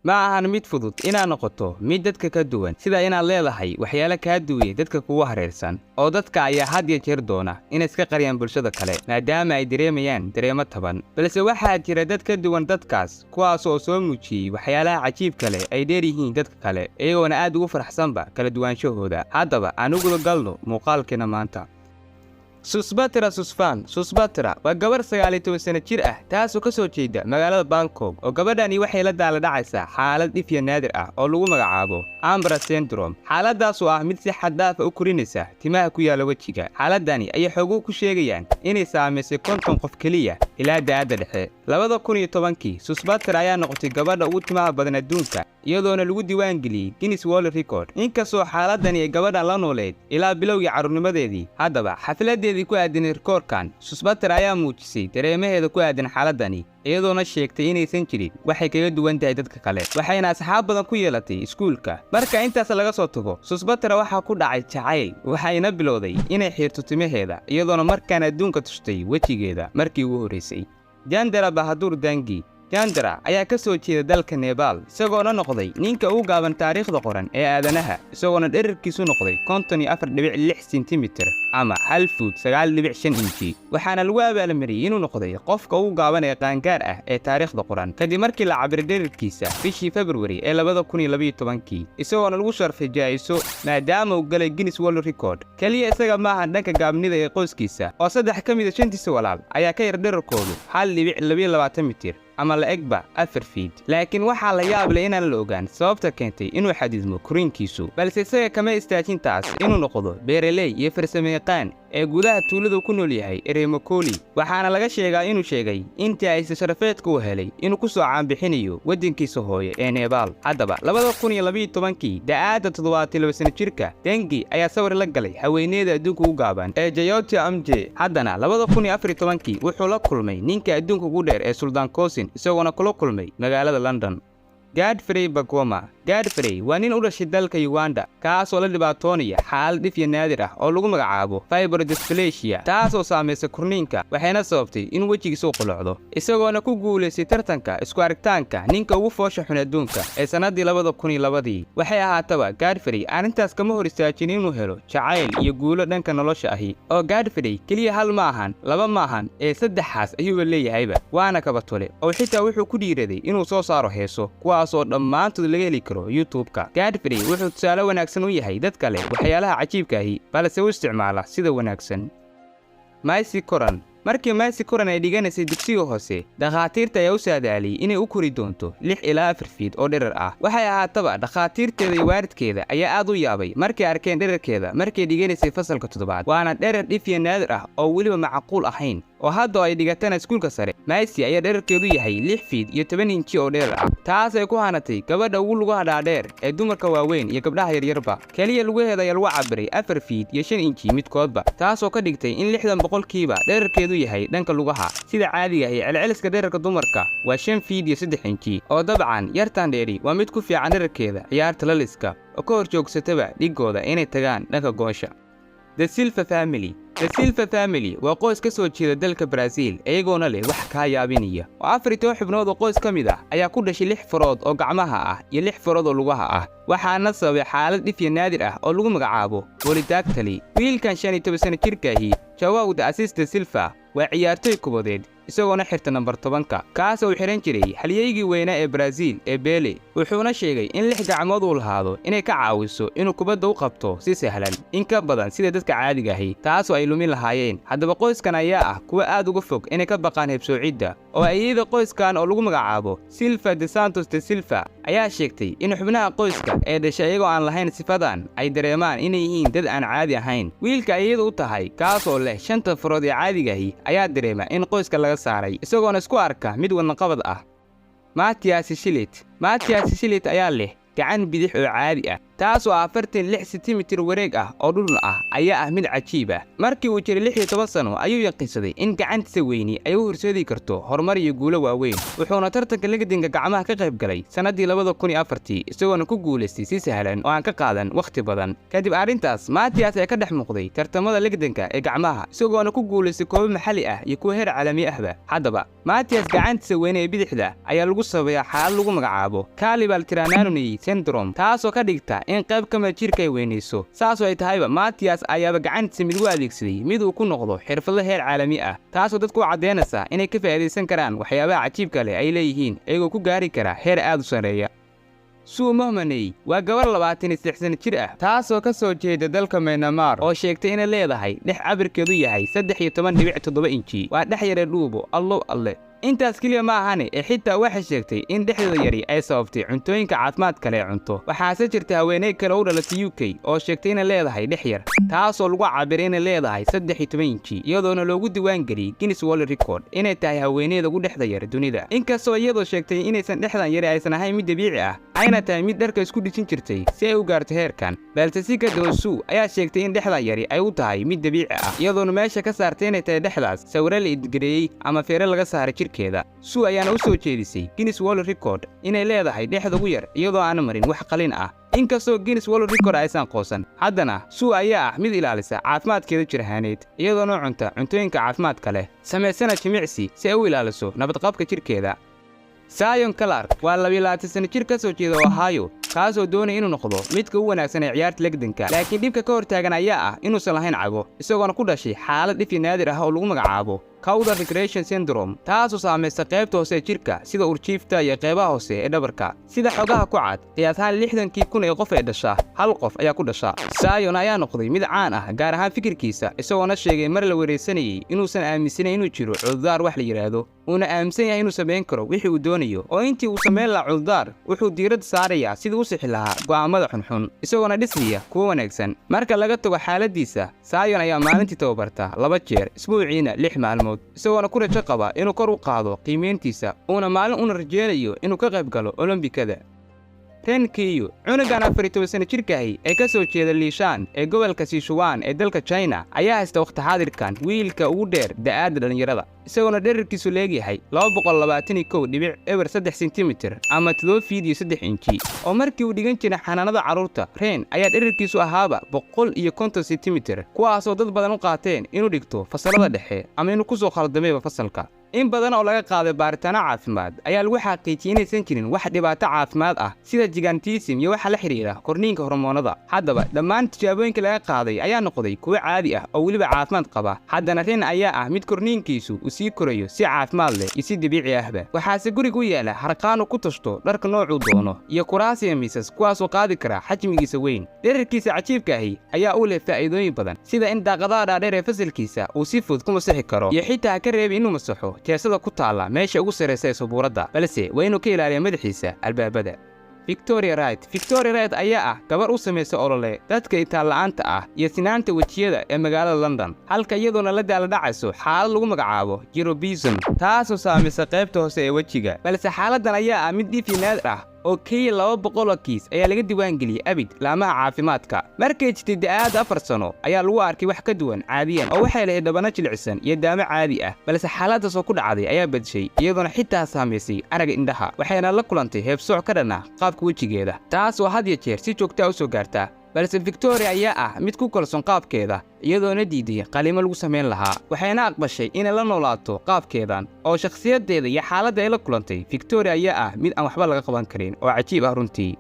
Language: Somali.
ma ahan mid fudud inaad noqoto mid dadka ka duwan sida inaad leedahay waxyaalo kaa duwaya dadka kugu hareersan oo dadka ayaa had iyo jeer doona inay iska qariyaan bulshada kale maadaama ay dareemayaan dareemo taban balse waxaa jira dad ka duwan dadkaas kuwaas oo soo muujiyey waxyaalaha cajiibka leh ay dheer yihiin dadka kale iyagoona aad ugu faraxsanba kala duwaanshahooda haddaba aan ugu galno muuqaalkeena maanta Susbatra Susfan Susbatra waa gabar 19 sano jir ah taasoo ka soo jeeda magaalada Bangkok oo gabadhani waxay la daala dhacaysaa xaalad dhif iyo naadir ah oo lagu magacaabo Ambra syndrome xaaladaas oo ah mid si xad dhaaf ah u korinaysa timaha ku yaala wajiga xaaladani ay xoog ku sheegayaan inay saameysay 50 qof kaliya ilaa da'da dhexe 2010kii Susbatra ayaa noqotay gabadha ugu timaha badan adduunka iyadoona lagu diiwaan geliyay Guinness World Record inkastoo xaaladani ay gabadhan la nooleed ilaa bilowgii carruurnimadeedii haddaba xafladeedii ku aadan rikoorkan Susbatra ayaa muujisay dareemaheeda ku aadan xaaladani iyadoona sheegtay inaysan jirin waxay kaga duwan tahay dadka kale waxayna asxaab badan ku yeelatay iskuulka marka intaas laga soo tago Susbatra waxa ku dhacay jacayl waxayna bilowday inay xiirto timaheeda iyadoona markaan adduunka tustay wajigeeda markii ugu horeysay Jandara Bahadur Dangi Jandara ayaa ka soo jeeda dalka Nepal isagoona noqday ninka ugu gaaban taariikhda qoran ee aadanaha isagoona dhererkiisu noqday 54.6 sentimitir ama 1 foot 9.5 inchi waxaana lagu abaalmariyay inuu noqday qofka ugu gaaban ee qaangaar ah ee taariikhda qoran kadib markii la cabiray dhererkiisa bishii February ee 2012 isagoona lagu sharfay jaa'iso maadaama uu galay Guinness World Record kaliya isaga ma ahan dhanka gaabnida ee qoyskiisa oo saddex ka mid ah shantiisa walaal ayaa ka yar dhererkoodu 1.22 mitir ama la egba 4 feet laakiin waxa la yaab leh inaan la ogaan sababta keentay inuu xadidmo korinkiisu balse isaga kama istaajin taas inuu noqdo beeraley iyo farsamayaqaan ee gudaha tuulada ku nool yahay Eremokoli waxaana laga sheegaa inuu sheegay intii ay sharafeedku u helay inuu ku soo caanbixinayo wadankiisa hooyo ee Nepal haddaba 2012kii da'aada 72 sano jirka Dangi ayaa sawir la galay haweeneyda adduunka ugu gaaban ee Jayoti Amje haddana 2014kii wuxuu la kulmay ninka adduunka ugu dheer ee Sultan Kosin isagoona kula kulmay magaalada London Godfrey Bagoma Godfrey waa nin u dhashay dalka Uganda kaasoo la dhibaatoonaya xaalad dhif iyo naadir ah oo lagu magacaabo fibrodysplasia taasoo saameysay korniinka waxayna sababtay in wajigiisa u qulocdo isagoona ku guuleystay tartanka isku aragtaanka ninka ugu foosha xun adduunka ee sanadii 2002 waxay ahaataba Godfrey arrintaas kama hor istaajin inuu helo jacayl iyo guulo dhanka nolosha ahi oo Godfrey kaliya hal ma ahan laba ma ahan ee saddexaas ayuu leeyahayba waana kaba tole oo xitaa wuxuu ku dhiiraday inuu soo saaro heeso kuwaas oo dhammaantood laga heli karo YouTube-ka Godfrey wuxuu tusaale wanaagsan u yahay dad kale waxyaalaha cajiibka ah balse uu isticmaala sida wanaagsan Maisi Koran markii Maisi Koran ay dhiganaysay dugsiga hoose dhakhaatiirta ayaa u saadaaliyay inay u kori doonto 6 ilaa 4 feet oo dherer ah waxay ahaataba dhakhaatiirteeda iyo waalidkeeda ayaa aad u yaabay markay arkeen dhererkeeda markay dhiganaysay fasalka 7 waana dherer dhif iyo naadir ah oo weliba macquul ahayn oo hadda ay dhigatana iskuulka sare Maisi ayaa dhererkeedu yahay 6 feet iyo 10 inchi oo dherer ah taas ay ku hanatay gabadha ugu lugaha dhaadheer ee dumarka waaweyn iyo gabdhaha yaryarba kaliya lugaheeda ayaa lagu cabiray 4 feet iyo 5 inchi midkoodba taasoo ka dhigtay in 60% dhererkeedu yahay dhanka lugaha sida caadiga ah celceliska dhererka dumarka waa 5 feet iyo 3 inchi oo dabcan yartan dheeri waa mid ku fiican dhererkeeda ciyaarta laliska oo ka hor joogsataba dhigooda inay tagaan dhanka goosha The Silva family waa qoys ka soo jeeda dalka Brazil iyagoona leh wax ka yaabinaya oo 4 xubnood oo qoys ka mid ah ayaa ku dhashay 6 farood oo gacmaha ah iyo 6 farood oo lugaha ah waxaana sababay xaalad dhif iyo naadir ah oo lagu magacaabo polydactyly wiilkan 15 sano jirka ahi Joao da Silva Silva waa ciyaartoy kubadeed isagoona xirta number 10 kaas oo xiran jiray xaliyaygi weyna ee Brazil ee Pele wuxuuna sheegay in 6 gacmood uu lahaado inay ka caawiso inuu kubadda u qabto si sahlan in ka badan sida dadka caadiga ah taasoo ay lumin lahaayeen haddaba qoyskan ayaa ah kuwa aad uga fog inay ka baqaan heebsoocidda oo ayada qoyskan oo lagu magacaabo Silva de Santos de Silva ayaa sheegtay in xubnaha qoyska ee dhashay iyagoo aan lahayn sifadan ay dareemaan inay yihiin dad aan caadi ahayn wiilka ayada u tahay kaas oo leh 5 farood ee caadiga ah ayaa dareema in qoyska laga saaray isagoona isku arka mid wadna qabad ah Matthias Schillit ayaa leh gacan bidix oo caadi ah taasoo 46 sentimitir wareeg ah oo dhulun ah ayaa ah mid cajiib ah. Markii uu jiray 16 sano ayuu yaqiinsaday in gacantiisa weyni ay u horseedi karto horumar iyo guulo waaweyn, wuxuuna tartanka legdinka gacmaha ka qayb galay sanadii 2004 isagoona ku guuleystay si sahlan oo aan ka qaadan waqti badan. Kadib arrintaas, Matthias ayaa ka dhex muuqday tartamada legdinka ee gacmaha isagoona ku guuleystay koobo maxalli ah iyo kuwa heer caalami ahba. Haddaba, Matthias gacantiisa weyni ee bidixda ayaa lagu sameeyaa xaalad lagu magacaabo Carpal tunnel syndrome, taasoo ka dhigta in qayb ka mid jirka ay weynayso. Saas oo ay tahayba, Matthias ayaaba gacantiisa mid u adeegsaday mid uu ku noqdo xirfadle heer caalami ah, taasoo dadku u cadeynaysa inay ka faa'iideysan karaan waxyaabaha cajiibka leh ay leeyihiin iyagoo ku gaari kara heer aad u sareeya. Sue Mohammed waa gabar 26 sano jir ah taasoo ka soo jeeda dalka Myanmar oo sheegtay inay leedahay dhex cabirkeedu yahay 13.7 inji. Waa dhex yar dhuubo alle. intaas kaliya ma ahane xitaa waxay sheegtay in dhexdeeda yari ay sababtay cuntooyinka caafimaad kale cunto. Waxaase jirta haweeney kale oo dhalatay UK oo sheegtay inay leedahay dhex yar taasoo lagu cabiray inay leedahay 13 inji, iyadoona loogu diiwaan geliyay Guinness World Record inay tahay haweeneyda ugu dhexda yar dunida. Inkastoo iyadoo sheegtay inaysan dhexdan yari aysan ahayn mid dabiici ah, ayna tahay mid dharka isku dhijin jirtay si ay u gaarto heerkan, balse si ka duwan Sue ayaa sheegtay in dhexdan yari ay u tahay mid dabiici ah, iyadoona meesha ka saartay inay tahay dhexdaas sawirro la idgareeyay ama feere laga saaray jirkeeda. Sue ayaana u soo jeedisay Guinness World Record inay leedahay dhexda ugu yar iyadoo aan marin wax qalin ah. Inkastoo Guinness World Record aysan qoosan, haddana Sue ayaa ah mid ilaalisa caafimaadkeeda jir ahaaneed, iyadoona cunta cuntooyinka caafimaadka leh, samaysana jimicsi si ay u ilaaliso nabadqabka jirkeeda. Sion Clark waa 22 sano jir ka soo jeeda Ohio, kaasoo doonay inuu noqdo midka ugu wanaagsan ee ciyaarta legdanka, laakiin dhibka ka hortaagan ayaa ah inuusan lahayn cago, isagoona ku dhashay xaalad dhif naadir ah oo lagu magacaabo Cowder regression syndrome, taasoo saamaysa qaybta hoose ee jirka sida urjiifta iyo qaybaha hoose ee dhabarka. Sida xogaha ku cad, qiyaas ahaan 60,000 ee qof ee dhasha, hal qof ayaa ku dhasha. Sion ayaa noqday mid caan ah gaar ahaan fikirkiisa, isagoona sheegay mar la wareysanayay inuusan aaminsanayn inuu jiro cudurdaar wax la yiraahdo, uuna aaminsan yahay inuu sameyn karo wixii uu doonayo, oo intii uu sameyn lahaa cudurdaar wuxuu diiradda saarayaa sidii u sixi lahaa go'aamada xunxun, isagoona dhisaya kuwa wanaagsan. Marka laga tago xaaladiisa, Sion ayaa maalintii tababarta 2 jeer, isbuuciina 6 maalmood, isagoona ku rajo qaba inuu kor u qaado qiimeyntiisa, uuna maalin una rajeynayo inuu ka qayb galo Olombikada. Ren Qiu, cunugan 14 sano jirkaahi ee ka soo jeeda Lishan ee gobolka Sichuan ee dalka China, ayaa haysta waqti xaadirkan wiilka ugu dheer da'aadda dhalinyarada, isagoona dhererkiisu leeyahay 221.3 sentimitir ama 7.3 inji. Oo markii uu dhigan jiray xanaanada carruurta, Ren ayaa dhererkiisu ahaaba 150 sentimitir, kuwaasoo dad badan u qaateen inuu dhigto fasalada dhexe ama inuu ku soo khaldamayba fasalka. In badan oo laga qaaday baaritaano caafimaad ayaa lagu xaqiijiyay inaysan jirin wax dhibaato caafimaad ah sida gigantism iyo waxa la xiriira korniinka hormoonada. Haddaba dhammaan tijaabooyinka laga qaaday ayaa noqday kuwo caadi ah oo weliba caafimaad qaba. Haddana Ren ayaa ah mid korniinkiisu uu sii korayo si caafimaad leh iyo si dabiici ahba. Waxaase guriga u yaala harqaan uu ku tashto dharka noocuu doono iyo kuraas iyo miisas kuwaasoo qaadi kara xajmigiisa weyn. Dhererkiisa cajiibka ahi ayaa u leh faa'iidooyin badan, sida in daaqadaha dhaadheer ee fasalkiisa uu si fudud ku masixi karo iyo xitaa ka reebi inuu masaxo jeesada ku taala meesha ugu sareysa ee subuuradda, balse waa inuu ka ilaaliyo madaxiisa albaabada. Victoria Wright ayaa ah gabar u samaysa olole dadka itaal-la'aanta ah iyo sinaanta wejiyada ee magaalada London, halka iyadoona la daaladhacayso xaalad lagu magacaabo Girobism, taasoo saamaysa qaybta hoose ee wejiga. Balse xaaladdan ayaa ah mid dhif naadir ah oo kaliya 200 kiis ayaa laga diiwaan geliyay abid laamaha caafimaadka. Markay jirtay da'aadda 4 sano ayaa lagu arkay wax ka duwan caadiyan oo waxay lahayd dhabana jilicsan iyo daamo caadi ah, balse xaaladdaas oo ku dhacday ayaa badshay, iyadoona xitaa saamaysay aragga indhaha, waxayna la kulantay heebsooc ka dhan ah qaabka wejigeeda, taasoo had iyo jeer si joogto ah u soo gaarta. balse Victoria ayaa ah mid ku kalsoon qaabkeeda, iyadoona diiday qalimo lagu sameyn lahaa, waxayna aqbashay inay la noolaato qaabkeedan oo shakhsiyadeeda iyo xaaladda ay la kulantay. Victoria ayaa ah mid aan waxba laga qaban karin oo cajiib ah runtii.